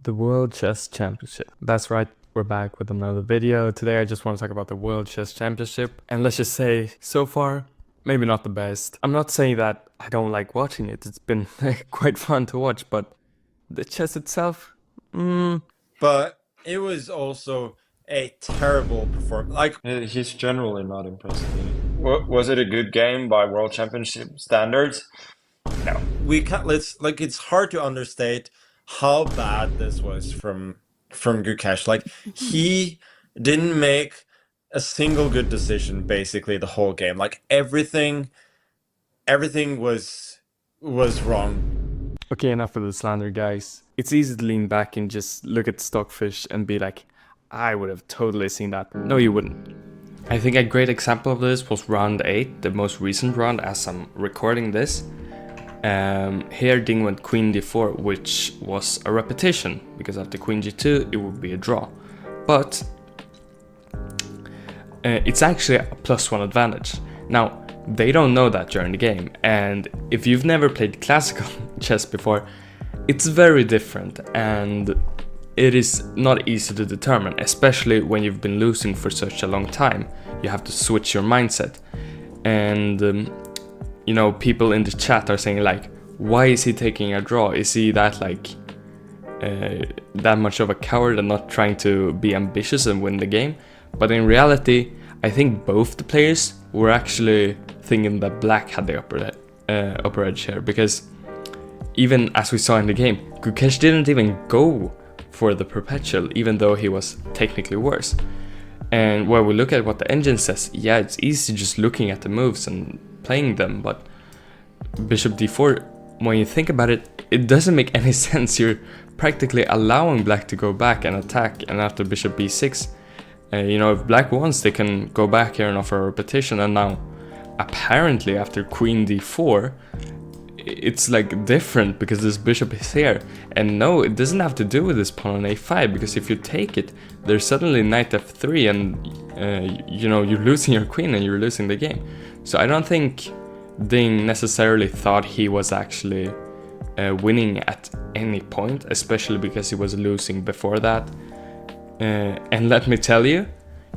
The World Chess Championship. That's right, we're back with another video. Today I just want to talk about the World Chess Championship. And let's just say, so far, maybe not the best. I'm not saying that I don't like watching it. It's been quite fun to watch, but the chess itself, But it was also a terrible performance. He's generally not impressive. Was it a good game by World Championship standards? No. we can't it's hard to understate how bad this was from Gukesh. Like, he didn't make a single good decision basically the whole game. Like, everything was wrong. okay, enough of the slander, guys. It's easy to lean back and just look at Stockfish and be like, I would have totally seen that. No, you wouldn't. I think a great example of this was round 8, the most recent round as I'm recording this. Here Ding went queen d4, which was a repetition, because after queen g2 it would be a draw. But it's actually a +1 advantage. Now, they don't know that during the game, and if you've never played classical chess before, it's very different, and it is not easy to determine, especially when you've been losing for such a long time. You have to switch your mindset. And you know, people in the chat are saying like, why is he taking a draw? Is he that like that much of a coward and not trying to be ambitious and win the game? But in reality, I think both the players were actually thinking that black had the upper edge here, because even as we saw in the game, Gukesh didn't even go for the perpetual, even though he was technically worse. And when we look at what the engine says, yeah, it's easy just looking at the moves and playing them, but bishop d4, when you think about it, it doesn't make any sense. You're practically allowing black to go back and attack, and after bishop b6, you know, if black wants, they can go back here and offer a repetition. And now, apparently after queen d4, it's like different because this bishop is here. And no, it doesn't have to do with this pawn on a5, because if you take it, there's suddenly knight f3 and you know, you're losing your queen and you're losing the game. So I don't think Ding necessarily thought he was actually winning at any point, especially because he was losing before that. And let me tell you,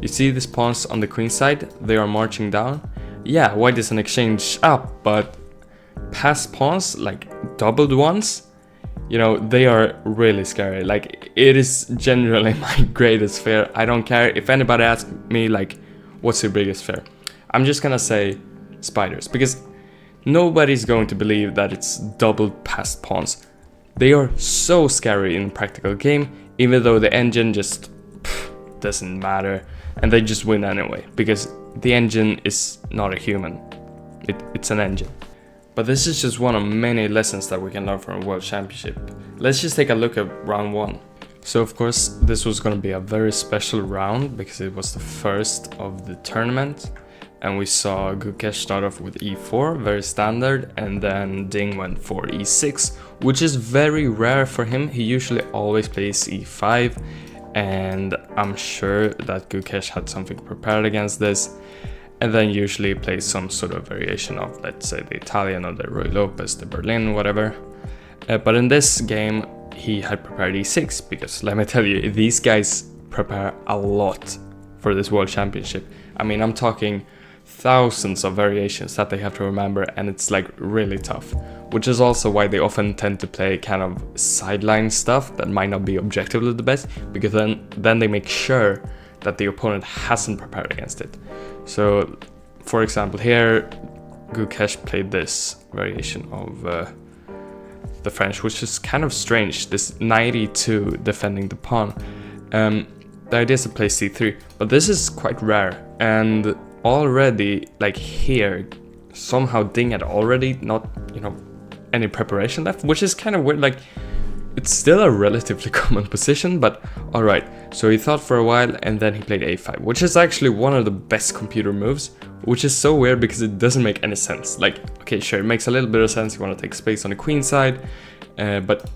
you see these pawns on the queen side, they are marching down. Yeah, white is an exchange up, but past pawns, like doubled ones, you know, they are really scary. Like, it is generally my greatest fear. I don't care if anybody asks me like, what's your biggest fear? I'm just gonna say spiders, because nobody's going to believe that it's doubled past pawns. They are so scary in practical game, even though the engine just doesn't matter, and they just win anyway, because the engine is not a human. It's an engine. But this is just one of many lessons that we can learn from a World Championship. Let's just take a look at round 1. So of course, this was going to be a very special round because it was the first of the tournament. And we saw Gukesh start off with e4, very standard, and then Ding went for e6, which is very rare for him. He usually always plays e5, and I'm sure that Gukesh had something prepared against this. And then usually plays some sort of variation of, let's say, the Italian or the Ruy Lopez, the Berlin, whatever. But in this game, he had prepared e6, because let me tell you, these guys prepare a lot for this World Championship. I mean, I'm talking thousands of variations that they have to remember, and it's like really tough. Which is also why they often tend to play kind of sideline stuff that might not be objectively the best, because then they make sure that the opponent hasn't prepared against it. So, for example, here Gukesh played this variation of the French, which is kind of strange, this knight e2 defending the pawn. The idea is to play c3, but this is quite rare, and already, like here, somehow Ding had already not, you know, any preparation left, which is kind of weird. Like, it's still a relatively common position, but alright. So he thought for a while, and then he played a5, which is actually one of the best computer moves, which is so weird because it doesn't make any sense. Like, okay, sure, it makes a little bit of sense, you want to take space on the queen side, but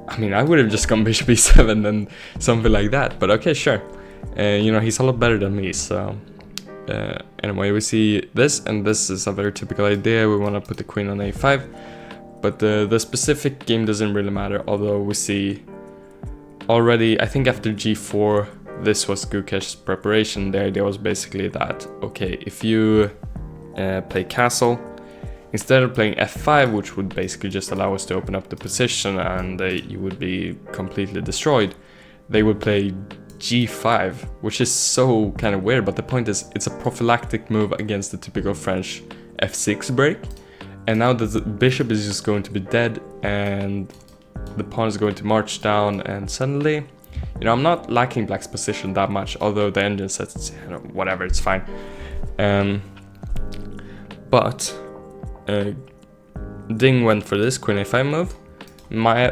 I mean, I would have just gone bishop e7 and something like that, but okay, sure. You know, he's a lot better than me, so anyway, we see this, and this is a very typical idea. We want to put the queen on a5, but the specific game doesn't really matter, although we see already, I think after g4, this was Gukesh's preparation. The idea was basically that, okay, if you play castle, instead of playing f5, which would basically just allow us to open up the position and you would be completely destroyed, they would play g5, which is so kind of weird, but the point is it's a prophylactic move against the typical French f6 break. And now that the bishop is just going to be dead and the pawn is going to march down, and suddenly, you know, I'm not liking black's position that much, although the engine says it's, you know, whatever, it's fine. But Ding went for this queen a5 move.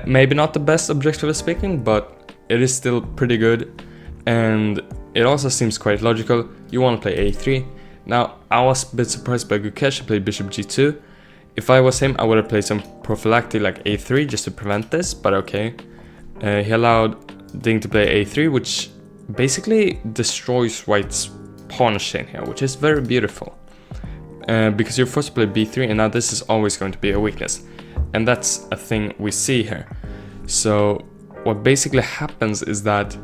Maybe not the best objectively speaking, but it is still pretty good, and it also seems quite logical. You want to play a3. Now, I was a bit surprised by Gukesh. He played bishop g2. If I was him, I would have played some prophylactic like a3 just to prevent this, but okay. He allowed Ding to play a3, which basically destroys white's pawn chain here, which is very beautiful. Because you're forced to play b3, and now this is always going to be a weakness. And that's a thing we see here. So what basically happens is that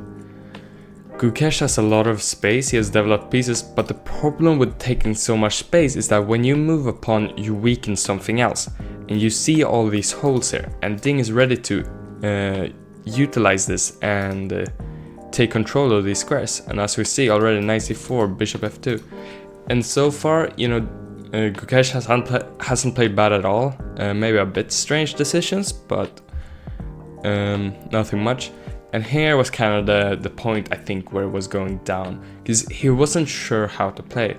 Gukesh has a lot of space, he has developed pieces, but the problem with taking so much space is that when you move a pawn, you weaken something else. And you see all these holes here, and Ding is ready to utilize this and take control of these squares. And as we see already, knight c4, bishop f2. And so far, you know, Gukesh hasn't played bad at all. Maybe a bit strange decisions, but nothing much. And here was kind of the point, I think, where it was going down, because he wasn't sure how to play.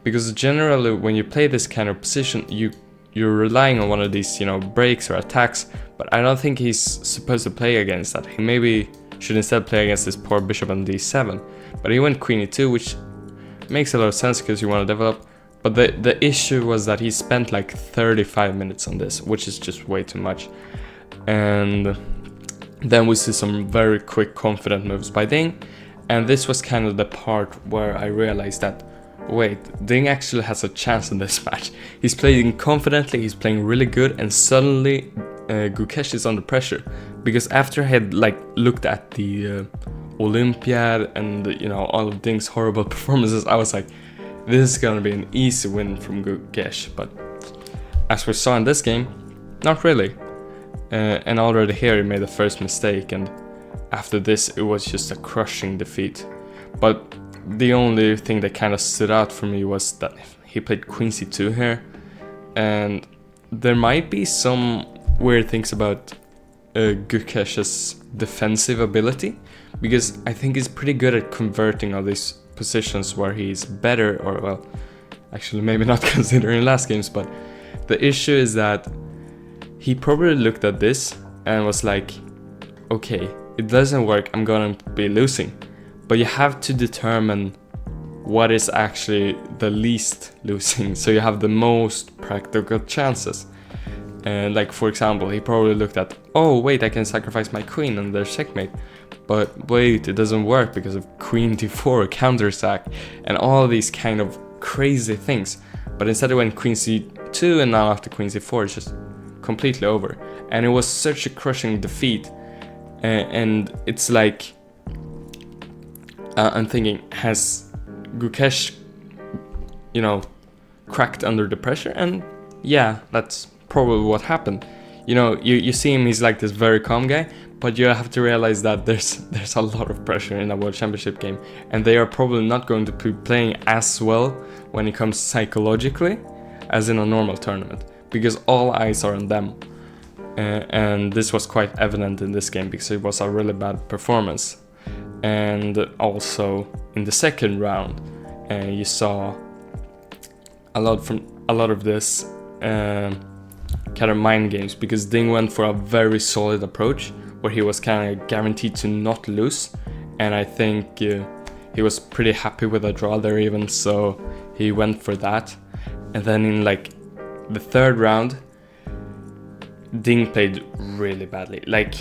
Because generally, when you play this kind of position, you're relying on one of these, you know, breaks or attacks. But I don't think he's supposed to play against that. He maybe should instead play against this poor bishop on d7. But he went queen e2, which makes a lot of sense because you want to develop. But the issue was that he spent like 35 minutes on this, which is just way too much. And then we see some very quick, confident moves by Ding. And this was kind of the part where I realized that, wait, Ding actually has a chance in this match. He's playing confidently, he's playing really good, and suddenly Gukesh is under pressure. Because after I had like looked at the Olympiad and, you know, all of Ding's horrible performances, I was like, this is gonna be an easy win from Gukesh. But as we saw in this game, not really. And already here he made the first mistake, and after this it was just a crushing defeat. But the only thing that kind of stood out for me was that he played queen c2 here, and there might be some weird things about Gukesh's defensive ability, because I think he's pretty good at converting all these positions where he's better, or well, actually maybe not considering last games, but the issue is that he probably looked at this and was like, okay, it doesn't work, I'm gonna be losing. But you have to determine what is actually the least losing, so you have the most practical chances. And like, for example, he probably looked at, oh wait, I can sacrifice my queen and there's checkmate. But wait, it doesn't work because of queen d4, counterattack, and all these kind of crazy things. But instead it went queen c2, and now after queen c4 it's just completely over. And it was such a crushing defeat. And it's like, I'm thinking, has Gukesh, you know, cracked under the pressure? And yeah, that's probably what happened. You know, you see him, he's like this very calm guy, but you have to realize that there's a lot of pressure in a World Championship game, and they are probably not going to be playing as well when it comes psychologically as in a normal tournament, because all eyes are on them. And this was quite evident in this game because it was a really bad performance. And also in the second round, you saw a lot of this kind of mind games, because Ding went for a very solid approach where he was kind of guaranteed to not lose, and I think he was pretty happy with a draw there even, so he went for that. And then in like the third round, Ding played really badly. Like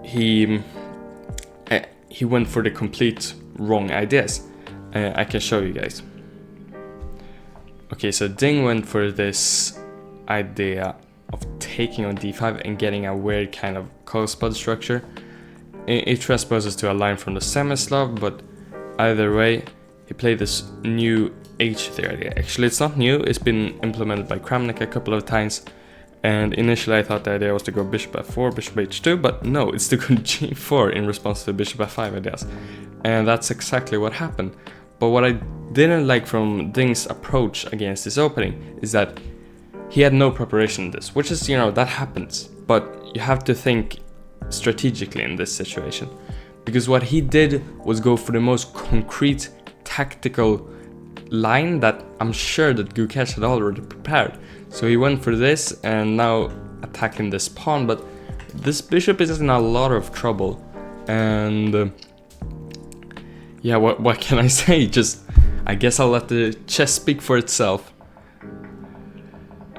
he went for the complete wrong ideas. I can show you guys. Okay, so Ding went for this idea of taking on d5 and getting a weird kind of close spot structure. it transposes to a line from the Semi-Slav, but either way, he played this new h3 idea. Actually, it's not new, it's been implemented by Kramnik a couple of times, and initially I thought the idea was to go bishop f4, bishop h2, but no, it's to go g4 in response to bishop f5 ideas. And that's exactly what happened. But what I didn't like from Ding's approach against this opening is that he had no preparation in this, which is, you know, that happens. But you have to think strategically in this situation. Because what he did was go for the most concrete tactical line that I'm sure that Gukesh had already prepared. So he went for this and now attacking this pawn, but this bishop is in a lot of trouble. And yeah, what can I say? Just, I guess I'll let the chess speak for itself.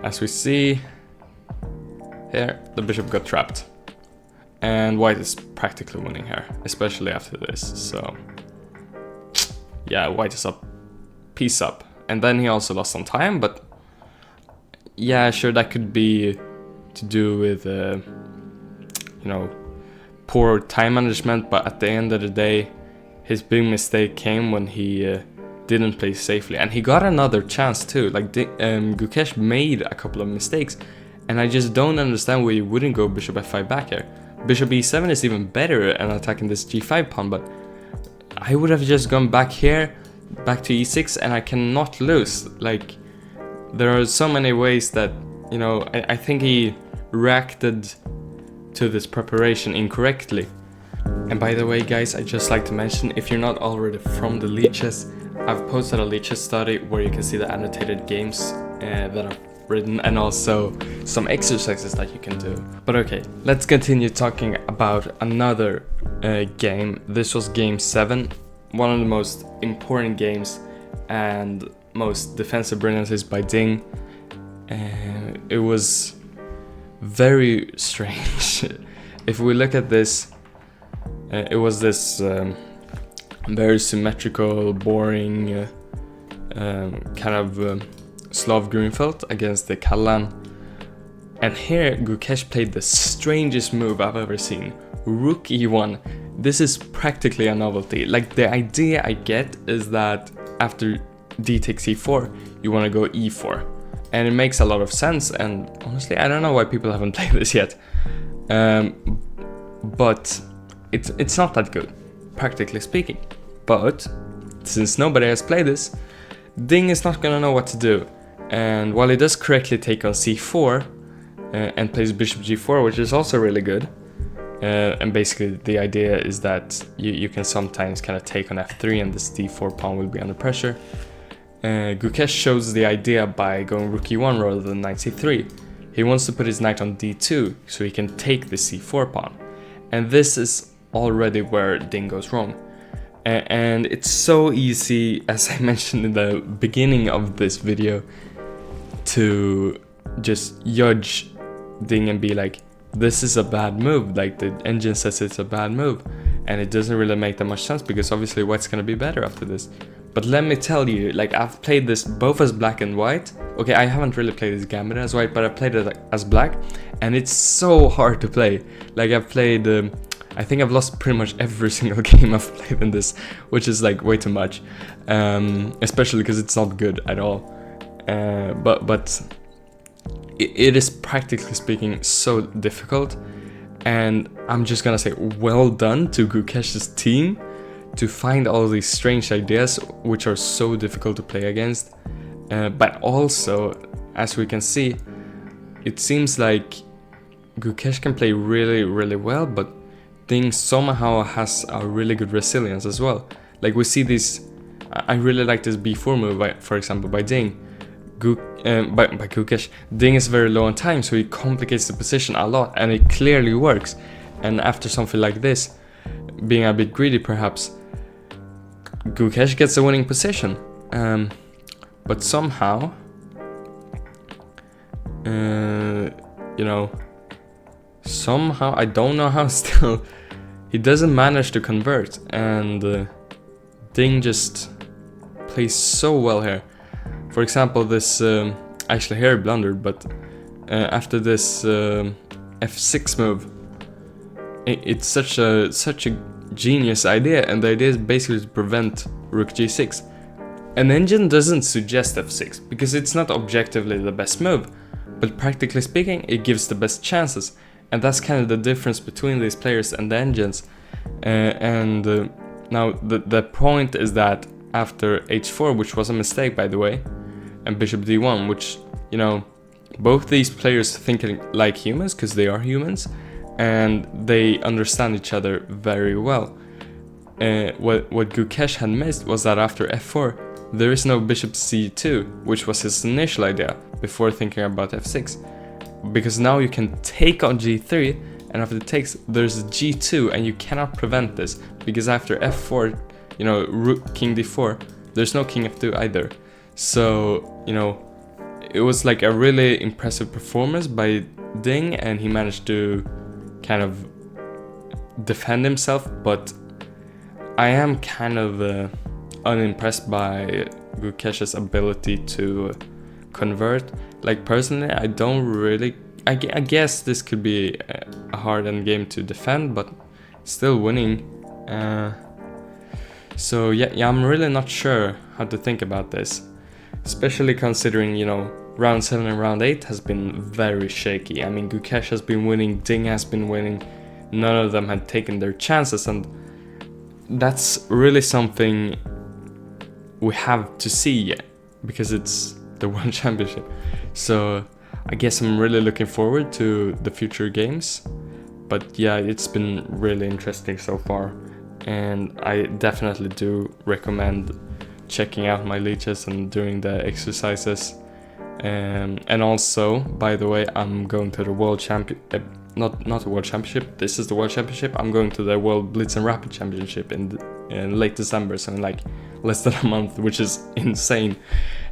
As we see here, the bishop got trapped. And white is practically winning here, especially after this. So yeah, white is up, piece up. And then he also lost some time, but yeah, sure, that could be to do with, you know, poor time management. But at the end of the day, his big mistake came when he didn't play safely. And he got another chance too. Like, Gukesh made a couple of mistakes. And I just don't understand why you wouldn't go bishop f5 back here. Bishop e7 is even better and attacking this g5 pawn, but I would have just gone back here, back to e6, and I cannot lose. Like, there are so many ways that, you know, I think he reacted to this preparation incorrectly. And by the way, guys, I'd just like to mention, if you're not already from the Lichess, I've posted a Lichess study where you can see the annotated games that I've written and also some exercises that you can do. But okay, let's continue talking about another game. This was game 7, one of the most important games and most defensive brilliances by Ding. It was very strange. If we look at this, it was this very symmetrical, boring kind of Slav Grunfeld against the Kallan. And here Gukesh played the strangest move I've ever seen. Rook e1. This is practically a novelty. Like, the idea I get is that after d takes e4, you want to go e4. And it makes a lot of sense, and honestly, I don't know why people haven't played this yet. But it's not that good, practically speaking. But since nobody has played this, Ding is not gonna know what to do. And while he does correctly take on c4 and plays bishop g4, which is also really good, and basically the idea is that you can sometimes kind of take on f3 and this d4 pawn will be under pressure. Gukesh shows the idea by going rook e1 rather than knight c3. He wants to put his knight on d2 so he can take the c4 pawn. And this is already where Ding goes wrong. And it's so easy, as I mentioned in the beginning of this video, to just judge Ding and be like, this is a bad move, like the engine says it's a bad move, and it doesn't really make that much sense because obviously white's gonna be better after this. But let me tell you, like, I've played this both as black and white. Okay, I haven't really played this gambit as white, but I've played it as black, and it's so hard to play. Like, I've played, I think I've lost pretty much every single game I've played in this, which is like way too much, especially because it's not good at all. But it is, practically speaking, so difficult, and I'm just gonna say well done to Gukesh's team to find all these strange ideas which are so difficult to play against. But also, as we can see, it seems like Gukesh can play really, really well, but Ding somehow has a really good resilience as well. Like, we see this, I really like this b4 move, for example, by Ding. By Gukesh. Ding is very low on time, so he complicates the position a lot, and it clearly works. And after something like this, being a bit greedy perhaps, Gukesh gets a winning position. But somehow, you know, somehow, I don't know how, still, he doesn't manage to convert, and Ding just plays so well here. For example, this, actually here he blundered, but after this f6 move, it's such a genius idea, and the idea is basically to prevent rook g6. An engine doesn't suggest f6 because it's not objectively the best move, but practically speaking it gives the best chances, and that's kind of the difference between these players and the engines. Now the point is that after h4, which was a mistake by the way, and bishop d1, which, you know, both these players thinking like humans because they are humans, and they understand each other very well. What Gukesh had missed was that after f4 there is no bishop c2, which was his initial idea before thinking about f6, because now you can take on g3, and after it takes there's g2, and you cannot prevent this because after f4, you know, rook king d4, there's no king f2 either. So, you know, it was like a really impressive performance by Ding, and he managed to kind of defend himself, but I am kind of unimpressed by Gukesh's ability to convert. Like personally, I don't really, I guess this could be a hard endgame to defend, but still winning. So yeah, I'm really not sure how to think about this, especially considering, you know, round 7 and round 8 has been very shaky. I mean, Gukesh has been winning, Ding has been winning, none of them had taken their chances, and that's really something we have to see because it's the World Championship. So I guess I'm really looking forward to the future games, but yeah, it's been really interesting so far, and I definitely do recommend checking out my leeches and doing the exercises. And also, by the way, I'm going to the World Champion, not the World Championship, this is the World Championship. I'm going to the World Blitz and Rapid Championship in late December, so in like less than a month, which is insane.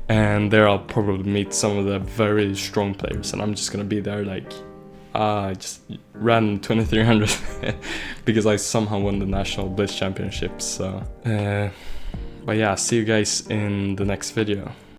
And there I'll probably meet some of the very strong players, and I'm just gonna be there like, I just ran 2300 because I somehow won the National Blitz Championships. So, but yeah, see you guys in the next video.